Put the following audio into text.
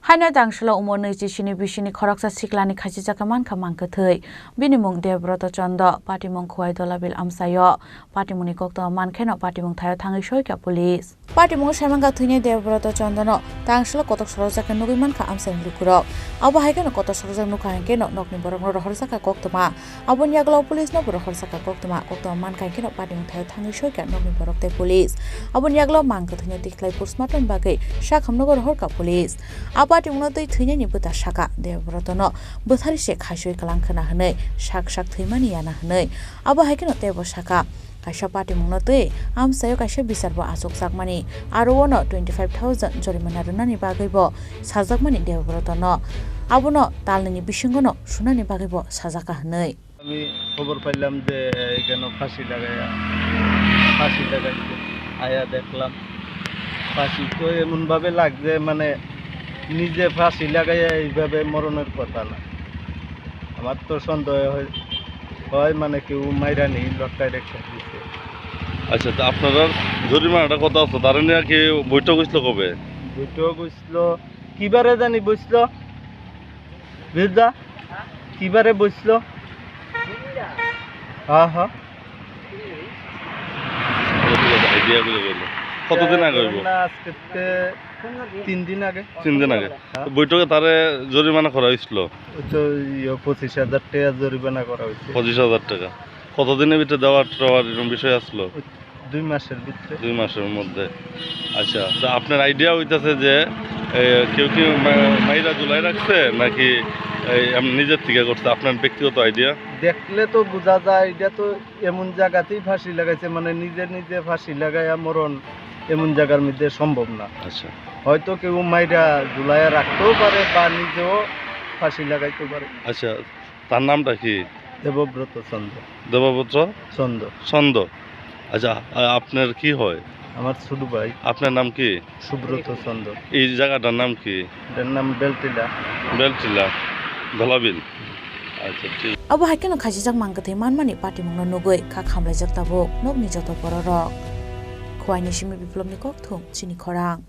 Haina Dangshala Umoni Chini Bishini Koroksa Siklani Kachikaman Kamang Kathei, Binimung Debrota Chondo, Patimong Kuai Dolabil Amsayo, Patimuni Kokto Man Keno, Patimong Tayo Tangi Shoika Police. Patimong Shamanga Tune Debrota Chondono, Dangshala Kotok Sorozak and Nugiman Ka Amsen Lukuro, Abahagan Koto Sorozak Nuka and Keno, Nokni Borok Horsaka Koktoma, Abun Yaglo Police no Horsaka Koktoma, Kokto Man Keno, Patimong Tayo Tangi Shoika, Nokni Borok de Police, Abun Yaglo Manka Tune Diklai Pursmatan Bagay, Shakam Nogor Horka Police. Patimong tei thuine ni buta shaka Debrotano, Buthari Shek Hashui Kalankana Hane, Shak Thuimani Yana Hane, Aba Hakino Tebo Shaka, Kasha Patimong tei, Am Sayo Kasha Bisarbo Asok Sakmani, Arono 25,000 Jorimana Runani Bagaibo, Sazakmani Debrotano, Abono, Talani Bishingono, Shunani Bagaibo, Sazaka Hane. আমি খবর পাইলাম যে এখানে ফাঁসি লাগাইছে আয়া দেখলাম ফাঁসি তো এমন ভাবে লাগছে মানে নিজে ফাঁসি লাগাইয়া এইভাবে মরণের কথা না আমার তো সন্দেহ হয় মানে কেউ মাইরা নেই লটকায় রেখে দিচ্ছে আচ্ছা তো আপনারা জরিমানাটা কত আছে তার নিয়ে কি বৈঠক হইছিল কবে বৈঠক হইছিল কিবারে জানি বসছিল বিরদা কিবারে বসছিল হ্যাঁ হ্যাঁ কতদিন আগে হইব আজকে 3 দিন আগে বৈঠকে তারে জরিমানা করা হয়েছিল 25,000 টাকা জরিমানা করা হয়েছে 25,000 টাকা কতদিনের ভিতরে দেওয়ার এরকম বিষয় আসলো 2 মাসের ভিতরে 2 মাসের মধ্যে আচ্ছা তো আপনার আইডিয়া হইতাছে যে কেউ কি মাইরা জুলাই রাখছে নাকি আপনি নিজের থেকে করছে আপনার ব্যক্তিগত আইডিয়া দেখলে তো বোঝা যায় এটা তো এমন জায়গাতেই ফাঁসি লাগাইছে মানে নিজে ফাঁসি লাগাইয়া মরণ এমন জায়গার মধ্যে সম্ভব না আচ্ছা হয়তো কেউ মাইরা জুলাইয়া রাখতেও পারে বা নিজেও ফাঁসি লাগাইতে পারে আচ্ছা তার নামটা কি দেবব্রত চন্দ আচ্ছা আপনার কি হয় আমার ছোট ভাই আপনার নাম কি সুব্রত চন্দ এই জায়গাটার নাম কি এর নাম বেলটিলা ধলাবিল আচ্ছা ঠিক Abo Hakino Kajak Mangathe Manmani Patimong Nogoi, Kakamla Jaktabo, Nogni Joto Borok. Kwai Nishimi Biplomnikok Tum, Chini Korang.